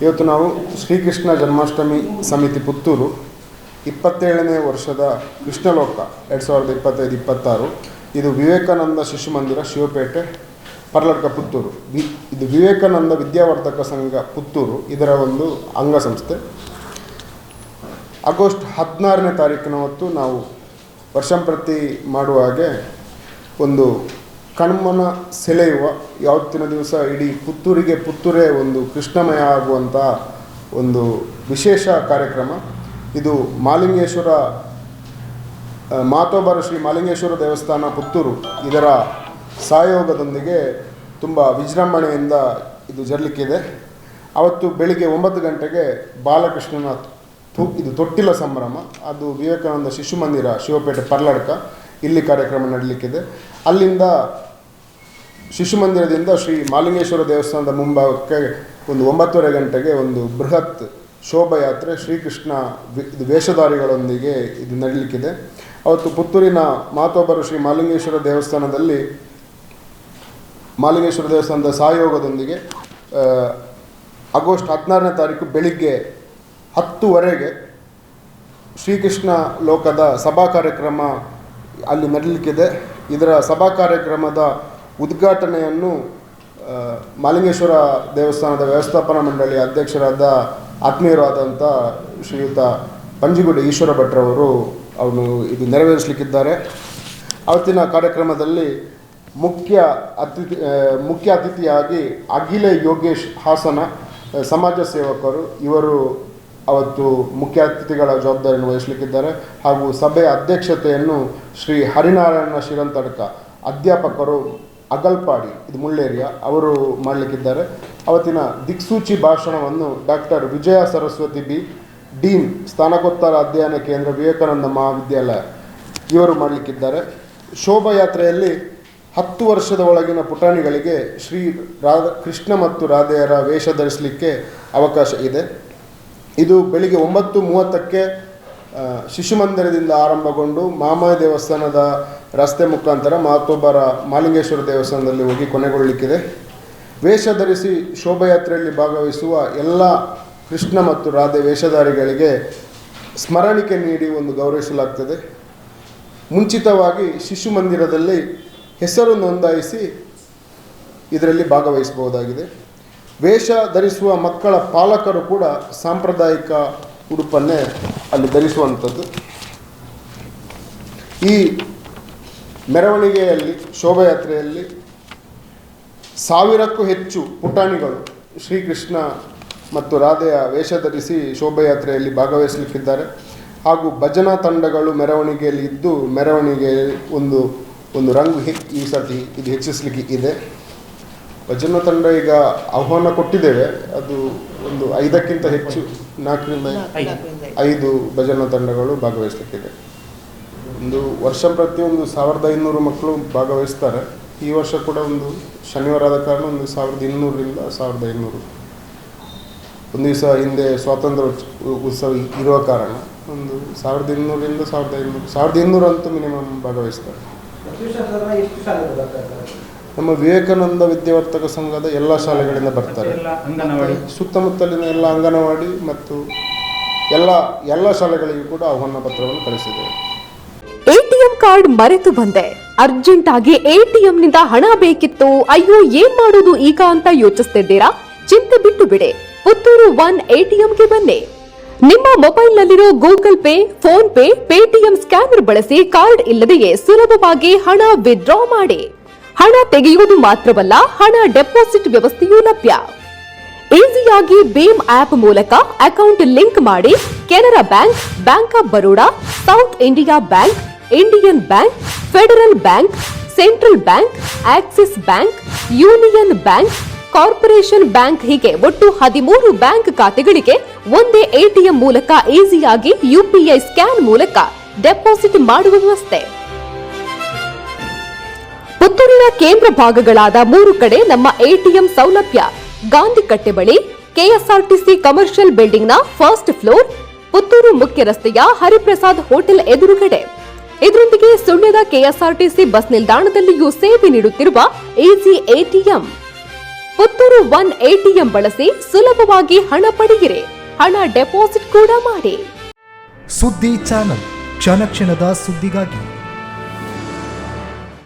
ಇವತ್ತು ನಾವು ಶ್ರೀಕೃಷ್ಣ ಜನ್ಮಾಷ್ಟಮಿ ಸಮಿತಿ ಪುತ್ತೂರು 27ನೇ ವರ್ಷದ ಕೃಷ್ಣಲೋಕ 2025-26 ಇದು ವಿವೇಕಾನಂದ ಶಿಶು ಮಂದಿರ ಶಿವಪೇಟೆ ಪರ್ಲಡ್ಕ ಪುತ್ತೂರು. ಇದು ವಿವೇಕಾನಂದ ವಿದ್ಯಾವರ್ಧಕ ಸಂಘ ಪುತ್ತೂರು, ಇದರ ಒಂದು ಅಂಗಸಂಸ್ಥೆ. ಆಗಸ್ಟ್ 16ನೇ ತಾರೀಕಿನ ಹೊತ್ತು ನಾವು ವರ್ಷಂಪ್ರತಿ ಮಾಡುವ ಹಾಗೆ ಒಂದು ಕಣ್ಮನ ಸೆಳೆಯುವ ಯಾವತ್ತಿನ ದಿವಸ ಇಡೀ ಪುತ್ತೂರೇ ಒಂದು ಕೃಷ್ಣಮಯ ಆಗುವಂಥ ಒಂದು ವಿಶೇಷ ಕಾರ್ಯಕ್ರಮ. ಇದು ಮಾಲಿಂಗೇಶ್ವರ ಮಾತೋಬರ ಶ್ರೀ ಮಾಲಿಂಗೇಶ್ವರ ದೇವಸ್ಥಾನ ಪುತ್ತೂರು ಇದರ ಸಹಯೋಗದೊಂದಿಗೆ ತುಂಬ ವಿಜೃಂಭಣೆಯಿಂದ ಇದು ಜರಲಿಕ್ಕಿದೆ. ಅವತ್ತು ಬೆಳಿಗ್ಗೆ 9 ಗಂಟೆಗೆ ಬಾಲಕೃಷ್ಣನ ಇದು ತೊಟ್ಟಿಲ ಸಂಭ್ರಮ, ಅದು ವಿವೇಕಾನಂದ ಶಿಶು ಮಂದಿರ ಶಿವಪೇಟೆ ಪರ್ಲಡ್ಕ ಇಲ್ಲಿ ಕಾರ್ಯಕ್ರಮ ನಡೀಲಿಕ್ಕಿದೆ. ಅಲ್ಲಿಂದ ಶಿಶು ಮಂದಿರದಿಂದ ಶ್ರೀ ಮಾಲಿಂಗೇಶ್ವರ ದೇವಸ್ಥಾನದ ಮುಂಭಾಗಕ್ಕೆ ಒಂದು 9:30 ಗಂಟೆಗೆ ಒಂದು ಬೃಹತ್ ಶೋಭಾಯಾತ್ರೆ ಶ್ರೀಕೃಷ್ಣ ವೇಷಧಾರಿಗಳೊಂದಿಗೆ ಇದು ನಡೀಲಿಕ್ಕಿದೆ. ಅವತ್ತು ಪುತ್ತೂರಿನ ಮಾತೋಬರು ಶ್ರೀ ಮಾಲಿಂಗೇಶ್ವರ ದೇವಸ್ಥಾನದ ಸಹಯೋಗದೊಂದಿಗೆ ಆಗಸ್ಟ್ 16ನೇ ತಾರೀಕು ಬೆಳಿಗ್ಗೆ 10:00 ಶ್ರೀಕೃಷ್ಣ ಲೋಕದ ಸಭಾ ಕಾರ್ಯಕ್ರಮ ಅಲ್ಲಿ ನಡೀಲಿಕ್ಕಿದೆ. ಇದರ ಸಭಾ ಕಾರ್ಯಕ್ರಮದ ಉದ್ಘಾಟನೆಯನ್ನು ಮಾಲಿಂಗೇಶ್ವರ ದೇವಸ್ಥಾನದ ವ್ಯವಸ್ಥಾಪನಾ ಮಂಡಳಿಯ ಅಧ್ಯಕ್ಷರಾದ ಆತ್ಮೀಯರಾದಂಥ ಶ್ರೀಯುತ ಪಂಜಿಗುಡಿ ಈಶ್ವರ ಭಟ್ರವರು ಇದು ನೆರವೇರಿಸಲಿಕ್ಕಿದ್ದಾರೆ. ಅವತ್ತಿನ ಕಾರ್ಯಕ್ರಮದಲ್ಲಿ ಮುಖ್ಯ ಅತಿಥಿಯಾಗಿ ಅಖಿಲ ಯೋಗೇಶ್ ಹಾಸನ ಸಮಾಜ ಸೇವಕರು ಇವರು ಅವತ್ತು ಮುಖ್ಯ ಅತಿಥಿಗಳ ಜವಾಬ್ದಾರಿಯನ್ನು ವಹಿಸಲಿಕ್ಕಿದ್ದಾರೆ. ಹಾಗೂ ಸಭೆಯ ಅಧ್ಯಕ್ಷತೆಯನ್ನು ಶ್ರೀ ಹರಿನಾರಾಯಣ ಶಿರಂತಡ್ಕ ಅಧ್ಯಾಪಕರು ಅಗಲ್ಪಾಡಿ ಇದು ಮುಳ್ಳೇರಿಯ ಅವರು ಮಾಡಲಿಕ್ಕಿದ್ದಾರೆ. ಅವತ್ತಿನ ದಿಕ್ಸೂಚಿ ಭಾಷಣವನ್ನು ಡಾಕ್ಟರ್ ವಿಜಯ ಸರಸ್ವತಿ ಬಿ, ಡೀನ್ ಸ್ನಾತಕೋತ್ತರ ಅಧ್ಯಯನ ಕೇಂದ್ರ ವಿವೇಕಾನಂದ ಮಹಾವಿದ್ಯಾಲಯ ಇವರು ಮಾಡಲಿಕ್ಕಿದ್ದಾರೆ. ಶೋಭಾಯಾತ್ರೆಯಲ್ಲಿ 10 ವರ್ಷದ ಒಳಗಿನ ಪುಟಾಣಿಗಳಿಗೆ ಕೃಷ್ಣ ಮತ್ತು ರಾಧೆಯರ ವೇಷ ಧರಿಸಲಿಕ್ಕೆ ಅವಕಾಶ ಇದೆ. ಇದು ಬೆಳಿಗ್ಗೆ 9:30ಕ್ಕೆ ಶಿಶು ಮಂದಿರದಿಂದ ಆರಂಭಗೊಂಡು ಮಾಮಾಯ ದೇವಸ್ಥಾನದ ರಸ್ತೆ ಮುಖಾಂತರ ಮಾತೋಬರ ಮಾಲಿಂಗೇಶ್ವರ ದೇವಸ್ಥಾನದಲ್ಲಿ ಹೋಗಿ ಕೊನೆಗೊಳ್ಳಲಿಕ್ಕಿದೆ. ವೇಷ ಧರಿಸಿ ಶೋಭಾಯಾತ್ರೆಯಲ್ಲಿ ಭಾಗವಹಿಸುವ ಎಲ್ಲ ಕೃಷ್ಣ ಮತ್ತು ರಾಧೆ ವೇಷಧಾರಿಗಳಿಗೆ ಸ್ಮರಣಿಕೆ ನೀಡಿ ಒಂದು ಗೌರವಿಸಲಾಗ್ತದೆ. ಮುಂಚಿತವಾಗಿ ಶಿಶು ಮಂದಿರದಲ್ಲಿ ಹೆಸರು ನೋಂದಾಯಿಸಿ ಇದರಲ್ಲಿ ಭಾಗವಹಿಸಬಹುದಾಗಿದೆ. ವೇಷ ಧರಿಸುವ ಮಕ್ಕಳ ಪಾಲಕರು ಕೂಡ ಸಾಂಪ್ರದಾಯಿಕ ಉಡುಪನ್ನೇ ಅಲ್ಲಿ ಧರಿಸುವಂಥದ್ದು. ಈ ಮೆರವಣಿಗೆಯಲ್ಲಿ ಶೋಭಾಯಾತ್ರೆಯಲ್ಲಿ 1000ಕ್ಕೂ ಹೆಚ್ಚು ಪುಟಾಣಿಗಳು ಶ್ರೀಕೃಷ್ಣ ಮತ್ತು ರಾಧೆಯ ವೇಷ ಧರಿಸಿ ಶೋಭಾಯಾತ್ರೆಯಲ್ಲಿ ಭಾಗವಹಿಸಲಿಕ್ಕಿದ್ದಾರೆ. ಹಾಗೂ ಭಜನಾ ತಂಡಗಳು ಮೆರವಣಿಗೆಯಲ್ಲಿ ಇದ್ದು ಮೆರವಣಿಗೆ ಒಂದು ರಂಗು ಈ ಸತಿ ಇದು ಹೆಚ್ಚಿಸಲಿಕ್ಕೆ ಇದೆ. ಭಜನಾ ತಂಡ ಈಗ ಆಹ್ವಾನ ಕೊಟ್ಟಿದ್ದೇವೆ, ಅದು ಒಂದು 5ಕ್ಕಿಂತ ಹೆಚ್ಚು 4ರಿಂದ 5 ಭಜನಾ ತಂಡಗಳು ಭಾಗವಹಿಸಲಿಕ್ಕಿದೆ. ಒಂದು ವರ್ಷ ಪ್ರತಿ 1500 ಮಕ್ಕಳು ಭಾಗವಹಿಸ್ತಾರೆ. ಈ ವರ್ಷ ಕೂಡ ಒಂದು ಶನಿವಾರ ಆದ ಕಾರಣ 1200ರಿಂದ 1500. ಒಂದು ದಿವಸ ಹಿಂದೆ ಸ್ವಾತಂತ್ರ್ಯ ಉತ್ಸವ ಇರುವ ಕಾರಣ 1200ರಿಂದ 1500 ಅಂತೂ ಮಿನಿಮಮ್ ಭಾಗವಹಿಸ್ತಾರೆ. ನಮ್ಮ ವಿವೇಕಾನಂದ ವಿದ್ಯಾವರ್ಧಕ ಸಂಘದ ಎಲ್ಲ ಶಾಲೆಗಳಿಂದ ಬರ್ತಾರೆ. ಸುತ್ತಮುತ್ತಲಿನ ಎಲ್ಲ ಅಂಗನವಾಡಿ ಮತ್ತು ಎಲ್ಲ ಶಾಲೆಗಳಿಗೂ ಕೂಡ ಆಹ್ವಾನ ಪತ್ರವನ್ನು ಕಳಿಸಿದ್ದೇವೆ. ಎಟಿಎಂ ಕಾರ್ಡ್ ಮರೆತು ಬಂದೆ, ಅರ್ಜೆಂಟ್ ಆಗಿ ಎಟಿಎಂನಿಂದ ಹಣ ಬೇಕಿತ್ತು, ಅಯ್ಯೋ ಏನ್ ಮಾಡೋದು ಈಗ ಅಂತ ಯೋಚಿಸ್ತಿದ್ದೀರಾ? ಚಿಂತೆ ಬಿಟ್ಟು ಬಿಡಿ, ಪುತ್ತೂರು 1 ಎಟಿಎಂಗೆ ಬನ್ನಿ. ನಿಮ್ಮ ಮೊಬೈಲ್ನಲ್ಲಿರೋ Google Pay, PhonePe, Paytm scanner ಬಳಸಿ ಕಾರ್ಡ್ ಇಲ್ಲದೆಯೇ ಸುಲಭವಾಗಿ ಹಣ ವಿತ್ಡ್ರಾ ಮಾಡಿ. ಹಣ ತೆಗೆಯುವುದು ಮಾತ್ರವಲ್ಲ, ಹಣ ಡೆಪಾಸಿಟ್ ವ್ಯವಸ್ಥೆಯೂ ಲಭ್ಯ. ಈಸಿಯಾಗಿ ಭೀಮ್ ಆಪ್ ಮೂಲಕ ಅಕೌಂಟ್ ಲಿಂಕ್ ಮಾಡಿ Canara bank, bank of Baroda, south India bank, Indian bank, federal bank, central bank, Axis bank, union bank, corporation bank ಹೀಗೆ ಒಟ್ಟು 13 ಬ್ಯಾಂಕ್ ಖಾತೆಗಳಿಗೆ ಒಂದೇ ಎಟಿಎಂ ಮೂಲಕ ಈಸಿಯಾಗಿ ಯುಪಿಐ ಸ್ಕ್ಯಾನ್ ಮೂಲಕ ಡೆಪಾಸಿಟ್ ಮಾಡುವ ವ್ಯವಸ್ಥೆ. ಪುತ್ತೂರಿನ ಕೇಂದ್ರ ಭಾಗಗಳಾದ 3 ಕಡೆ ನಮ್ಮ ಎಟಿಎಂ ಸೌಲಭ್ಯ. ಗಾಂಧಿ ಕಟ್ಟೆ ಬಳಿ ಕೆಎಸ್ಆರ್ಟಿಸಿ ಕಮರ್ಷಿಯಲ್ ಬಿಲ್ಡಿಂಗ್ನ ಫಸ್ಟ್ ಫ್ಲೋರ್, ಪುತ್ತೂರು ಮುಖ್ಯ ರಸ್ತೆಯ ಹರಿಪ್ರಸಾದ್ ಹೋಟೆಲ್ ಎದುರುಗಡೆ. ಇದರೊಂದಿಗೆ ಸುಳ್ಯದ ಕೆಎಸ್ಆರ್ಟಿಸಿ ಬಸ್ ನಿಲ್ದಾಣದಲ್ಲಿಯೂ ಸೇವೆ ನೀಡುತ್ತಿರುವ easy ATM. Puttur one ATM ಬಳಸಿ ಸುಲಭವಾಗಿ ಹಣ ಪಡೆಯಿರಿ, ಹಣ ಡೆಪಾಸಿಟ್ ಕೂಡ ಮಾಡಿ. ಸುದ್ದಿ ಚಾನಲ್, ಕ್ಷಣ ಕ್ಷಣದ ಸುದ್ದಿಗಾಗಿ.